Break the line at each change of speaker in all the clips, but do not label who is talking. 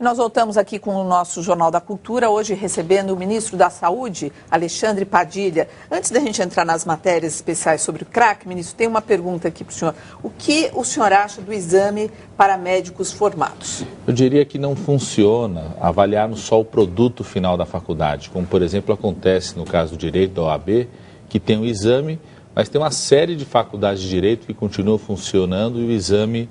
Nós voltamos aqui com o nosso Jornal da Cultura, hoje recebendo o ministro da Saúde, Alexandre Padilha. Antes da gente entrar nas matérias especiais sobre o crack, ministro, tem uma pergunta aqui para o senhor. O que o senhor acha do exame para médicos formados?
Eu diria que não funciona avaliarmos só o produto final da faculdade, como, por exemplo, acontece no caso do direito da OAB, que tem um exame, mas tem uma série de faculdades de direito que continuam funcionando e o exame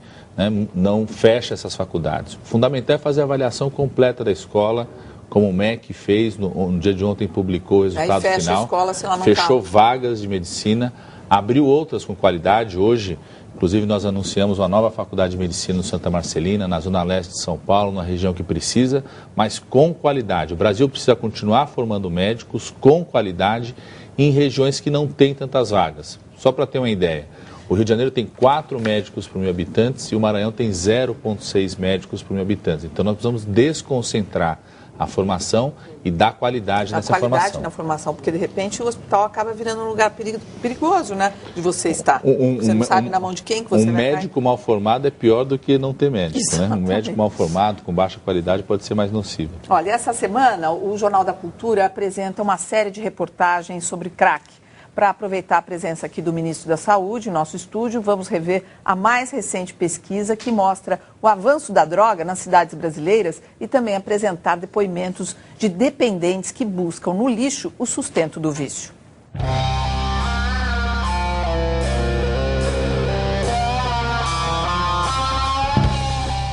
não fecha essas faculdades. O fundamental é fazer a avaliação completa da escola, como o MEC fez, no dia de ontem publicou o resultado
fecha
final,
a escola, se ela não
fechou vagas de medicina, abriu outras com qualidade. Hoje, inclusive, nós anunciamos uma nova faculdade de medicina no Santa Marcelina, na zona leste de São Paulo, na região que precisa, mas com qualidade. O Brasil precisa continuar formando médicos com qualidade em regiões que não têm tantas vagas. Só para ter uma ideia, o Rio de Janeiro tem 4 médicos por 1.000 habitantes e o Maranhão tem 0,6 médicos por 1.000 habitantes. Então, nós precisamos desconcentrar a formação e dar qualidade nessa formação.
Qualidade na formação, porque de repente o hospital acaba virando um lugar perigoso, né, de você estar. Você não sabe na mão de quem que você vai cair.
Um médico mal formado é pior do que não ter médico, né? Um médico mal formado, com baixa qualidade, pode ser mais nocivo.
Olha, essa semana o Jornal da Cultura apresenta uma série de reportagens sobre crack. Para aproveitar a presença aqui do ministro da Saúde, em nosso estúdio, vamos rever a mais recente pesquisa que mostra o avanço da droga nas cidades brasileiras e também apresentar depoimentos de dependentes que buscam no lixo o sustento do vício.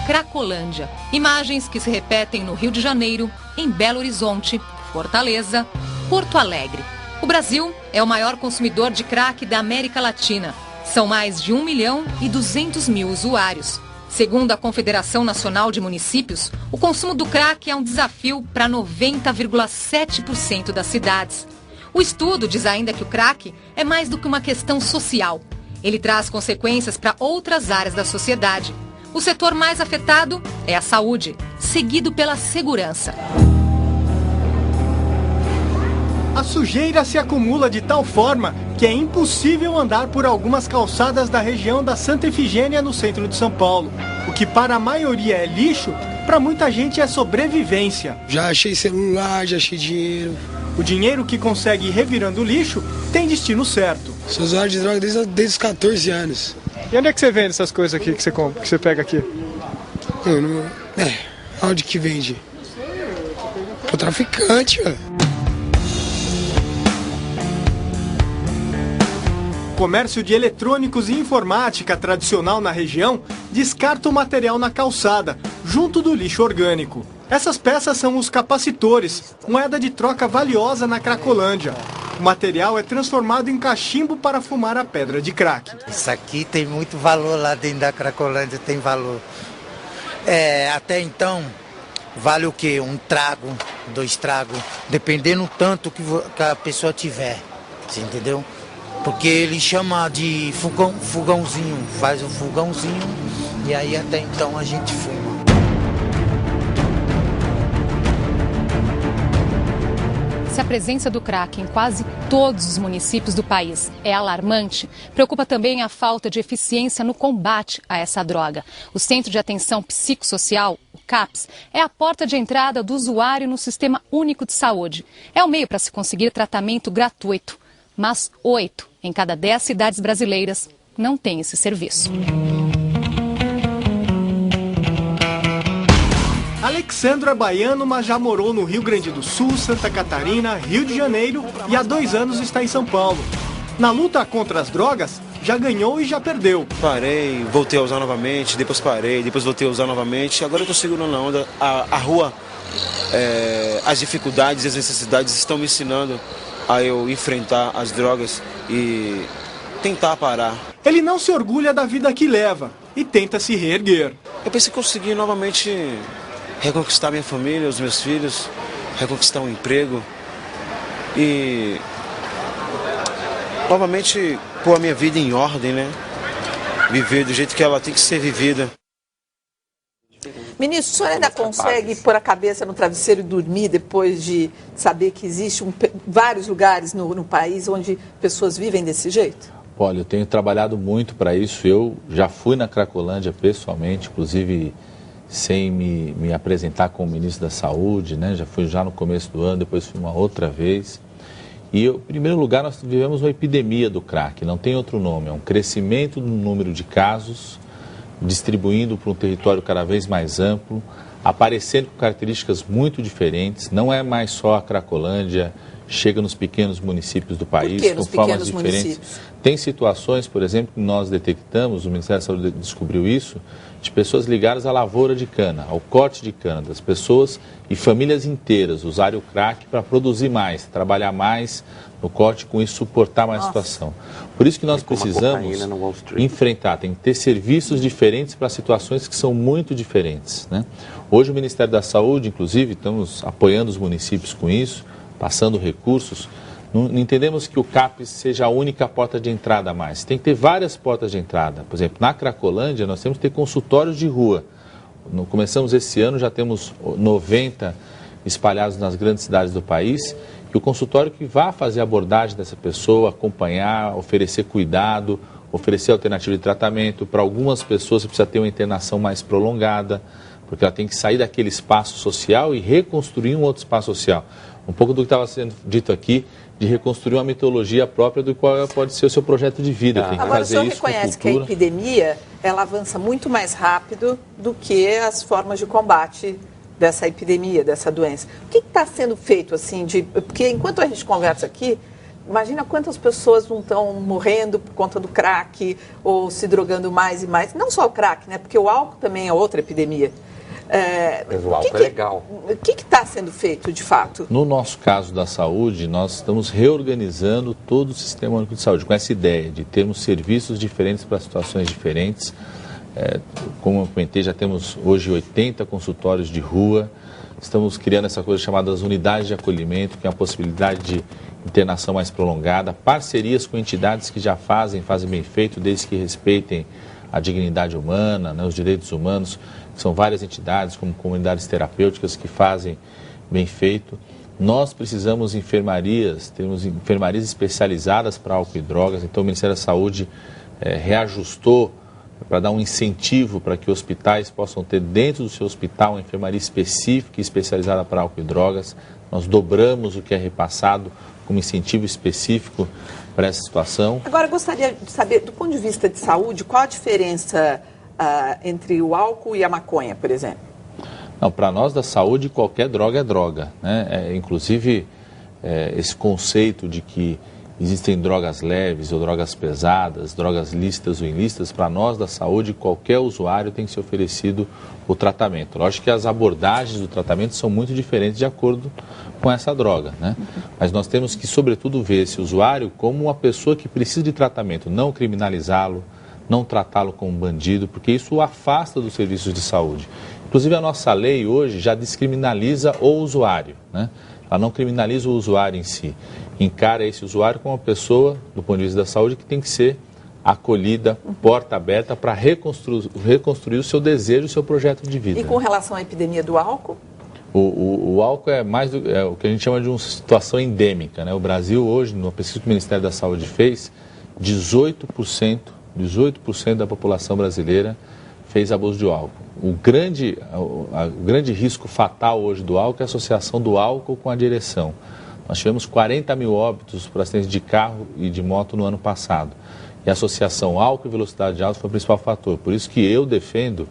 Cracolândia. Imagens que se repetem no Rio de Janeiro, em Belo Horizonte, Fortaleza, Porto Alegre. O Brasil é o maior consumidor de crack da América Latina. São mais de 1.200.000 usuários. Segundo a Confederação Nacional de Municípios, o consumo do crack é um desafio para 90,7% das cidades. O estudo diz ainda que o crack é mais do que uma questão social. Ele traz consequências para outras áreas da sociedade. O setor mais afetado é a saúde, seguido pela segurança.
A sujeira se acumula de tal forma que é impossível andar por algumas calçadas da região da Santa Efigênia, no centro de São Paulo. O que para a maioria é lixo, para muita gente é sobrevivência.
Já achei celular, já achei dinheiro.
O dinheiro que consegue ir revirando o lixo tem destino certo.
Sou usuário de droga desde os 14 anos.
E onde é que você vende essas coisas aqui que você compra, que você pega aqui?
Onde que vende? Pro traficante, ó.
O comércio de eletrônicos e informática tradicional na região descarta o material na calçada, junto do lixo orgânico. Essas peças são os capacitores, moeda de troca valiosa na Cracolândia. O material é transformado em cachimbo para fumar a pedra de crack.
Isso aqui tem muito valor lá dentro da Cracolândia, tem valor. Até então, vale o quê? 1 trago, 2 tragos, dependendo do tanto que a pessoa tiver, você entendeu? Porque ele chama de fogãozinho, faz o fogãozinho e aí até então a gente fuma.
Se a presença do crack em quase todos os municípios do país é alarmante, preocupa também a falta de eficiência no combate a essa droga. O Centro de Atenção Psicossocial, o CAPS, é a porta de entrada do usuário no Sistema Único de Saúde. É o meio para se conseguir tratamento gratuito. Mas 8 em cada 10 cidades brasileiras não têm esse serviço.
Alexandro é baiano, mas já morou no Rio Grande do Sul, Santa Catarina, Rio de Janeiro e há 2 anos está em São Paulo. Na luta contra as drogas, já ganhou e já perdeu.
Parei, voltei a usar novamente, depois parei, depois voltei a usar novamente. Agora eu estou segurando na onda. A rua, as dificuldades e as necessidades estão me ensinando a eu enfrentar as drogas e tentar parar.
Ele não se orgulha da vida que leva e tenta se reerguer.
Eu pensei que consegui novamente reconquistar minha família, os meus filhos, reconquistar um emprego e novamente pôr a minha vida em ordem, né? Viver do jeito que ela tem que ser vivida.
Ministro, o senhor ainda consegue pôr a cabeça no travesseiro e dormir depois de saber que existem vários lugares no país onde pessoas vivem desse jeito?
Olha, eu tenho trabalhado muito para isso. Eu já fui na Cracolândia pessoalmente, inclusive sem me apresentar como ministro da Saúde, né? Já fui no começo do ano, depois fui uma outra vez. E, em primeiro lugar, nós vivemos uma epidemia do crack, não tem outro nome, é um crescimento no número de casos, distribuindo para um território cada vez mais amplo, aparecendo com características muito diferentes, não é mais só a Cracolândia, chega nos pequenos municípios do país, com formas diferentes. Tem situações, por exemplo, que nós detectamos, o Ministério da Saúde descobriu isso, de pessoas ligadas à lavoura de cana, ao corte de cana, das pessoas e famílias inteiras usarem o crack para produzir mais, trabalhar mais no corte, com isso suportar mais a situação. Por isso que nós precisamos enfrentar, tem que ter serviços diferentes para situações que são muito diferentes, né? Hoje o Ministério da Saúde, inclusive, estamos apoiando os municípios com isso, passando recursos. Não entendemos que o CAPES seja a única porta de entrada mais. Tem que ter várias portas de entrada. Por exemplo, na Cracolândia nós temos que ter consultórios de rua. Começamos esse ano, já temos 90 espalhados nas grandes cidades do país. E o consultório que vá fazer a abordagem dessa pessoa, acompanhar, oferecer cuidado, oferecer alternativa de tratamento. Para algumas pessoas você precisa ter uma internação mais prolongada, porque ela tem que sair daquele espaço social e reconstruir um outro espaço social. Um pouco do que estava sendo dito aqui, de reconstruir uma mitologia própria do qual pode ser o seu projeto de vida. Tem que
Agora,
fazer
o senhor
isso com
reconhece que
cultura.
a epidemia ela avança muito mais rápido do que as formas de combate dessa epidemia, dessa doença. O que está sendo feito, assim, porque enquanto a gente conversa aqui, imagina quantas pessoas não estão morrendo por conta do crack ou se drogando mais e mais. Não só o crack, né? Porque o álcool também é outra epidemia.
Mas o álcool é legal.
O que está sendo feito, de fato?
No nosso caso da saúde, nós estamos reorganizando todo o Sistema Único de Saúde, com essa ideia de termos serviços diferentes para situações diferentes. Como eu comentei, já temos hoje 80 consultórios de rua. Estamos criando essa coisa chamada as unidades de acolhimento, que é a possibilidade de internação mais prolongada, parcerias com entidades que já fazem bem feito, desde que respeitem a dignidade humana, né, os direitos humanos. São várias entidades, como comunidades terapêuticas, que fazem bem feito. Nós precisamos de enfermarias, temos enfermarias especializadas para álcool e drogas, então o Ministério da Saúde reajustou para dar um incentivo para que hospitais possam ter dentro do seu hospital uma enfermaria específica e especializada para álcool e drogas. Nós dobramos o que é repassado como incentivo específico para essa situação.
Agora, eu gostaria de saber, do ponto de vista de saúde, qual a diferença entre o álcool e a maconha, por exemplo?
Não, para nós da saúde, qualquer droga é droga, né? Inclusive, esse conceito de que existem drogas leves ou drogas pesadas, drogas lícitas ou ilícitas, para nós da saúde, qualquer usuário tem que ser oferecido o tratamento. Lógico que as abordagens do tratamento são muito diferentes de acordo com essa droga, né? Mas nós temos que, sobretudo, ver esse usuário como uma pessoa que precisa de tratamento, não criminalizá-lo, não tratá-lo como bandido, porque isso o afasta dos serviços de saúde. Inclusive, a nossa lei hoje já descriminaliza o usuário, né? Ela não criminaliza o usuário em si. Encara esse usuário como uma pessoa, do ponto de vista da saúde, que tem que ser acolhida, porta aberta, para reconstruir o seu desejo, o seu projeto de vida.
E com relação à epidemia do álcool?
O álcool é mais o que a gente chama de uma situação endêmica, né? O Brasil hoje, numa pesquisa que o Ministério da Saúde fez, 18% da população brasileira fez abuso de álcool. O grande risco fatal hoje do álcool é a associação do álcool com a direção. Nós tivemos 40 mil óbitos por acidentes de carro e de moto no ano passado. E a associação álcool e velocidade alta foi o principal fator. Por isso que eu defendo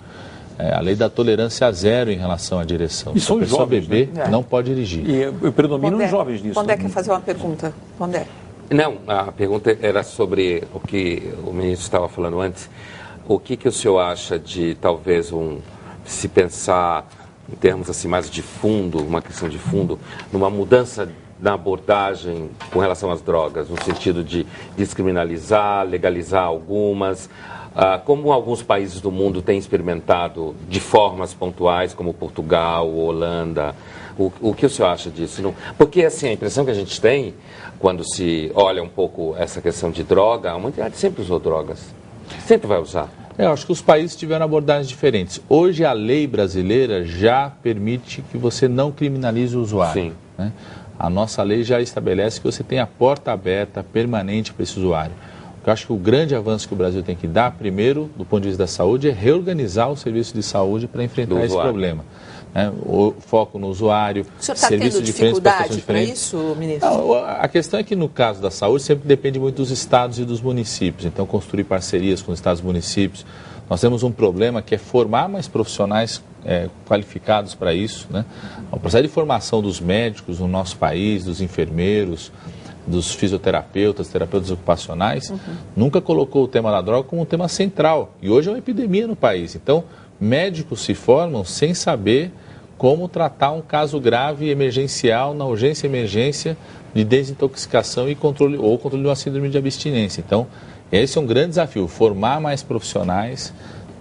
a lei da tolerância zero em relação à direção.
E são jovens,
beber, né? Não pode dirigir.
E predominam os jovens nisso.
Pondé quer fazer uma pergunta? Pondé.
Não, a pergunta era sobre o que o ministro estava falando antes. O que o senhor acha de talvez se pensar em termos assim mais de fundo, uma questão de fundo, numa mudança na abordagem com relação às drogas, no sentido de descriminalizar, legalizar algumas, como alguns países do mundo têm experimentado de formas pontuais, como Portugal, Holanda. O que o senhor acha disso? Não? Porque assim, a impressão que a gente tem, quando se olha um pouco essa questão de droga, a humanidade sempre usou drogas, sempre vai usar.
Eu acho que os países tiveram abordagens diferentes. Hoje a lei brasileira já permite que você não criminalize o usuário.
Sim.
Né? A nossa lei já estabelece que você tem a porta aberta, permanente para esse usuário. O que eu acho que o grande avanço que o Brasil tem que dar, primeiro, do ponto de vista da saúde, é reorganizar o serviço de saúde para enfrentar esse problema. O foco no usuário,
o senhor está tendo dificuldade para isso, ministro?
Não, a questão é que no caso da saúde sempre depende muito dos estados e dos municípios, então construir parcerias com os estados e municípios. Nós temos um problema que é formar mais profissionais qualificados para isso, né? O processo de formação dos médicos no nosso país, dos enfermeiros, dos fisioterapeutas, terapeutas ocupacionais, nunca colocou o tema da droga como um tema central. E hoje é uma epidemia no país. Então, médicos se formam sem saber como tratar um caso grave emergencial na urgência e emergência de desintoxicação e controle de uma síndrome de abstinência. Então, esse é um grande desafio, formar mais profissionais,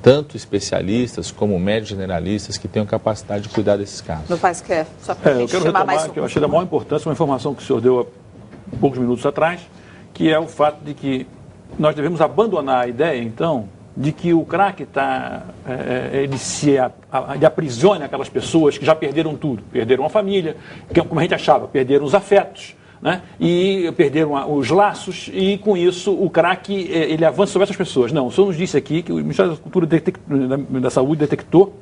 tanto especialistas como médicos generalistas que tenham capacidade de cuidar desses casos.
Meu pai quer só para
eu quero retomar que eu achei da maior importância uma informação que o senhor deu há poucos minutos atrás, que é o fato de que nós devemos abandonar a ideia, então, de que o crack ele aprisiona aquelas pessoas que já perderam tudo, perderam a família, que, como a gente achava, perderam os afetos, né? E perderam os laços, e com isso o crack ele avança sobre essas pessoas. Não, o senhor nos disse aqui que o Ministério da Cultura da Saúde detectou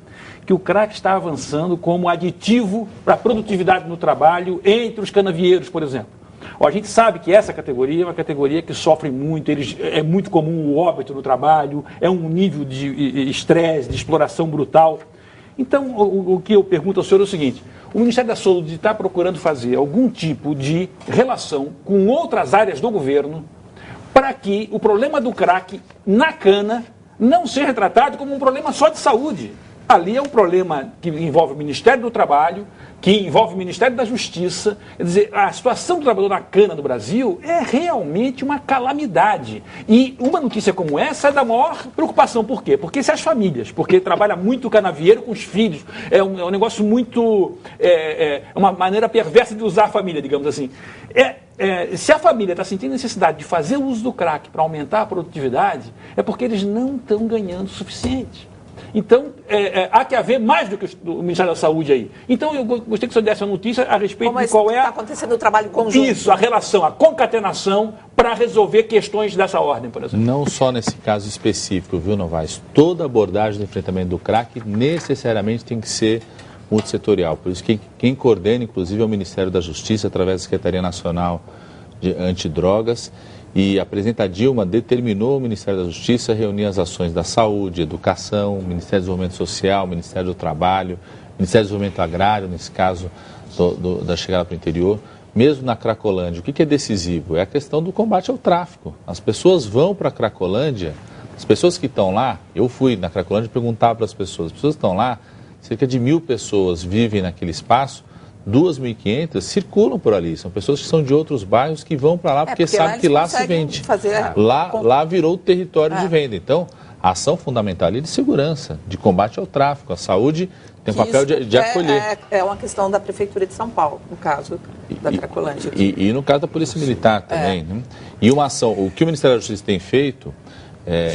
que o crack está avançando como aditivo para a produtividade no trabalho entre os canavieiros, por exemplo. A gente sabe que essa categoria é uma categoria que sofre muito, é muito comum o óbito no trabalho, é um nível de estresse, de exploração brutal. Então, o que eu pergunto ao senhor é o seguinte: o Ministério da Saúde está procurando fazer algum tipo de relação com outras áreas do governo para que o problema do crack na cana não seja tratado como um problema só de saúde. Ali é um problema que envolve o Ministério do Trabalho, que envolve o Ministério da Justiça. Quer dizer, a situação do trabalhador na cana do Brasil é realmente uma calamidade. E uma notícia como essa é da maior preocupação. Por quê? Porque se as famílias, porque trabalha muito o canavieiro com os filhos, é um negócio muito... É uma maneira perversa de usar a família, digamos assim. Se a família está sentindo necessidade de fazer uso do crack para aumentar a produtividade, é porque eles não estão ganhando o suficiente. Então, há que haver mais do que o Ministério da Saúde aí. Então, eu gostei que o senhor desse a notícia a respeito de qual é...
está acontecendo o trabalho conjunto.
Isso, a relação, a concatenação para resolver questões dessa ordem, por exemplo.
Não só nesse caso específico, viu, Novaes? Toda abordagem do enfrentamento do crack necessariamente tem que ser multissetorial. Por isso que quem coordena, inclusive, é o Ministério da Justiça, através da Secretaria Nacional de Antidrogas. E a presidenta Dilma determinou o Ministério da Justiça a reunir as ações da saúde, educação, Ministério do Desenvolvimento Social, Ministério do Trabalho, Ministério do Desenvolvimento Agrário, nesse caso da chegada para o interior. Mesmo na Cracolândia, o que é decisivo? É a questão do combate ao tráfico. As pessoas vão para a Cracolândia, as pessoas que estão lá, eu fui na Cracolândia e perguntava para as pessoas que estão lá, cerca de 1.000 pessoas vivem naquele espaço, 2.500 circulam por ali, são pessoas que são de outros bairros que vão para lá porque sabem que lá se vende. Lá virou o território de venda. Então, a ação fundamental ali é de segurança, de combate ao tráfico. A saúde tem um papel de acolher.
É uma questão da Prefeitura de São Paulo, no caso da Cracolândia.
E no caso da Polícia Militar também. Né? E uma ação, o que o Ministério da Justiça tem feito,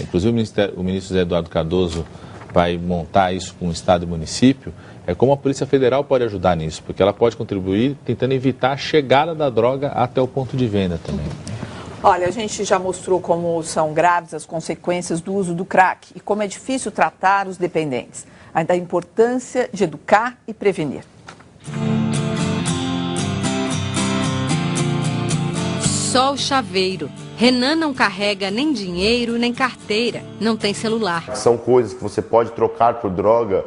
inclusive o ministro José Eduardo Cardoso vai montar isso com o Estado e município, é como a Polícia Federal pode ajudar nisso, porque ela pode contribuir tentando evitar a chegada da droga até o ponto de venda também.
Olha, a gente já mostrou como são graves as consequências do uso do crack e como é difícil tratar os dependentes. Ainda a importância de educar e prevenir.
Só o chaveiro. Renan não carrega nem dinheiro, nem carteira, não tem celular.
São coisas que você pode trocar por droga,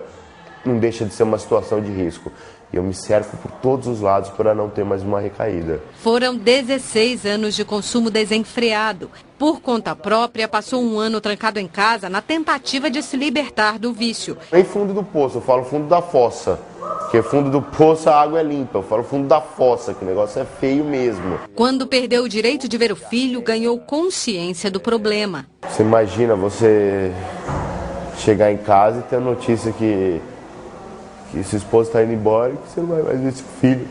não deixa de ser uma situação de risco. E eu me cerco por todos os lados para não ter mais uma recaída.
Foram 16 anos de consumo desenfreado. Por conta própria, passou um ano trancado em casa na tentativa de se libertar do vício.
Nem fundo do poço, eu falo fundo da fossa. Porque fundo do poço a água é limpa, eu falo fundo da fossa, que o negócio é feio mesmo.
Quando perdeu o direito de ver o filho, ganhou consciência do problema.
Você imagina você chegar em casa e ter a notícia que sua esposa está indo embora e que você não vai mais ver seu filho.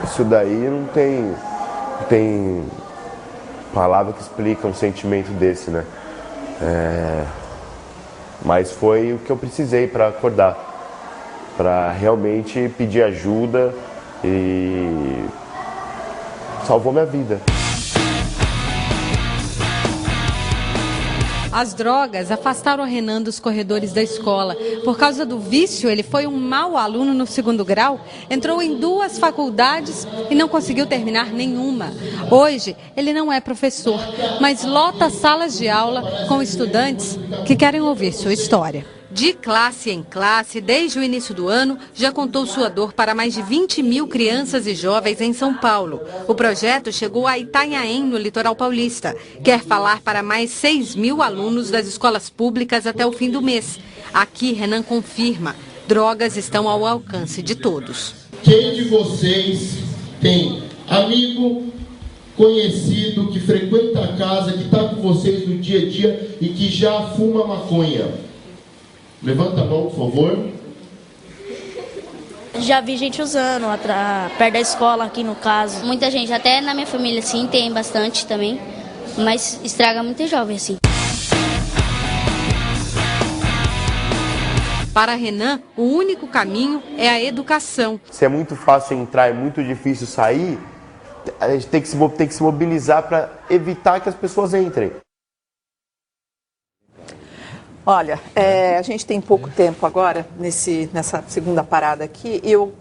Isso daí não tem palavra que explica um sentimento desse, né? Mas foi o que eu precisei para acordar, para realmente pedir ajuda e salvou minha vida.
As drogas afastaram o Renan dos corredores da escola. Por causa do vício, ele foi um mau aluno no 2º grau, entrou em 2 faculdades e não conseguiu terminar nenhuma. Hoje, ele não é professor, mas lota salas de aula com estudantes que querem ouvir sua história. De classe em classe, desde o início do ano, já contou sua dor para mais de 20 mil crianças e jovens em São Paulo. O projeto chegou a Itanhaém, no litoral paulista. Quer falar para mais 6 mil alunos das escolas públicas até o fim do mês. Aqui, Renan confirma, drogas estão ao alcance de todos.
Quem de vocês tem amigo, conhecido, que frequenta a casa, que está com vocês no dia a dia e que já fuma maconha? Levanta a mão, por favor.
Já vi gente usando perto da escola, aqui no caso.
Muita gente, até na minha família, sim, tem bastante também, mas estraga muito jovem, assim.
Para Renan, o único caminho é a educação.
Se é muito fácil entrar, é muito difícil sair, a gente tem que se mobilizar para evitar que as pessoas entrem.
Olha, a gente tem pouco tempo agora nessa segunda parada aqui. E eu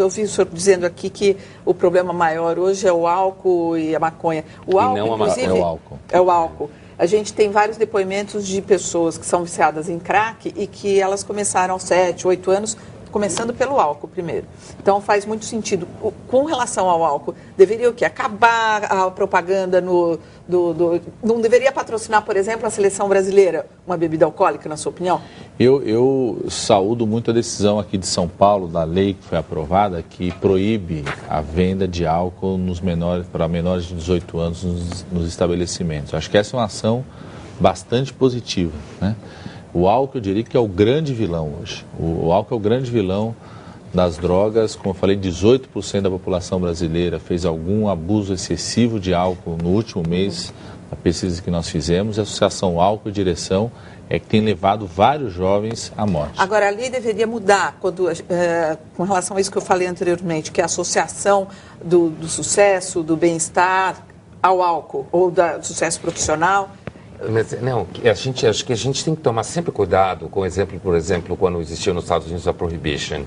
ouvi o senhor dizendo aqui que o problema maior hoje é o álcool e a maconha. O álcool,
não inclusive, é o álcool.
É o álcool. A gente tem vários depoimentos de pessoas que são viciadas em crack e que elas começaram aos 7, 8 anos, começando pelo álcool primeiro. Então faz muito sentido. Com relação ao álcool, deveria o quê? Acabar a propaganda não deveria patrocinar, por exemplo, a seleção brasileira, uma bebida alcoólica, na sua opinião?
Eu saúdo muito a decisão aqui de São Paulo, da lei que foi aprovada, que proíbe a venda de álcool para menores de 18 anos nos estabelecimentos. Acho que essa é uma ação bastante positiva, né? O álcool, eu diria que é o grande vilão hoje. O álcool é o grande vilão das drogas. Como eu falei, 18% da população brasileira fez algum abuso excessivo de álcool no último mês, a pesquisa que nós fizemos. A Associação Álcool e Direção é que tem levado vários jovens à morte. Agora,
a lei deveria mudar com relação a isso que eu falei anteriormente, que é a associação do sucesso, do bem-estar ao álcool, ou do sucesso profissional.
Mas, não, acho que a gente tem que tomar sempre cuidado com o exemplo, por exemplo, quando existiu nos Estados Unidos a Prohibition,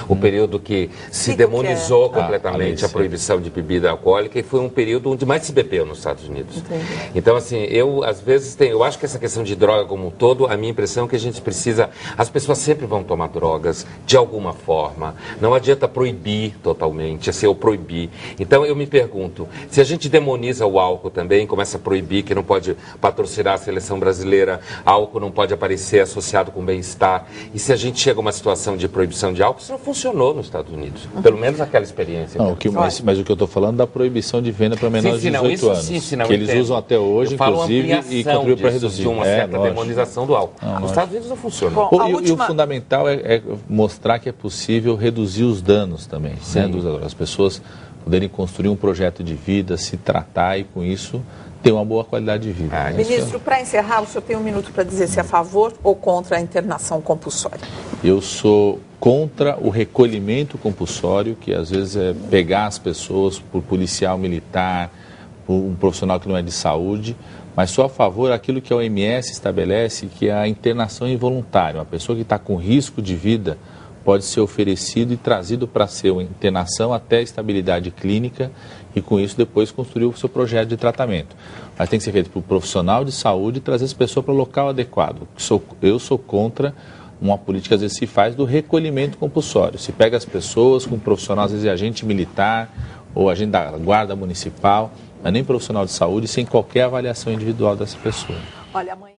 o período que se demonizou completamente a proibição de bebida alcoólica, e foi um período onde mais se bebeu nos Estados Unidos. Entendi. Então, assim, eu às vezes eu acho que essa questão de droga como um todo, a minha impressão é que a gente precisa, as pessoas sempre vão tomar drogas de alguma forma, não adianta proibir totalmente, assim, ou proibir. Então, eu me pergunto, se a gente demoniza o álcool também, começa a proibir que não pode patrocinar a seleção brasileira, álcool não pode aparecer associado com bem-estar. E se a gente chega a uma situação de proibição de álcool, isso não funcionou nos Estados Unidos. Pelo menos aquela experiência.
Não, mas o que eu estou falando é da proibição de venda para menores de 18 anos. Que eles usam até hoje, inclusive, e contribuem para reduzir.
De uma certa demonização do álcool. Nos Estados Unidos não funcionou.
Bom, e o fundamental é mostrar que é possível reduzir os danos também. Né, as pessoas poderem construir um projeto de vida, se tratar e, com isso, ter uma boa qualidade de vida.
Ministro, para encerrar, o senhor tem 1 minuto para dizer se é a favor ou contra a internação compulsória.
Eu sou contra o recolhimento compulsório, que às vezes é pegar as pessoas por policial militar, por um profissional que não é de saúde, mas sou a favor daquilo que a OMS estabelece, que é a internação involuntária. Uma pessoa que está com risco de vida pode ser oferecido e trazido para ser uma internação até a estabilidade clínica e, com isso, depois construir o seu projeto de tratamento. Mas tem que ser feito por um profissional de saúde e trazer essa pessoa para o local adequado. Eu sou contra uma política que às vezes se faz do recolhimento compulsório. Se pega as pessoas com um profissional, às vezes é agente militar ou agente da guarda municipal, mas nem profissional de saúde, sem qualquer avaliação individual dessa pessoa.
Olha,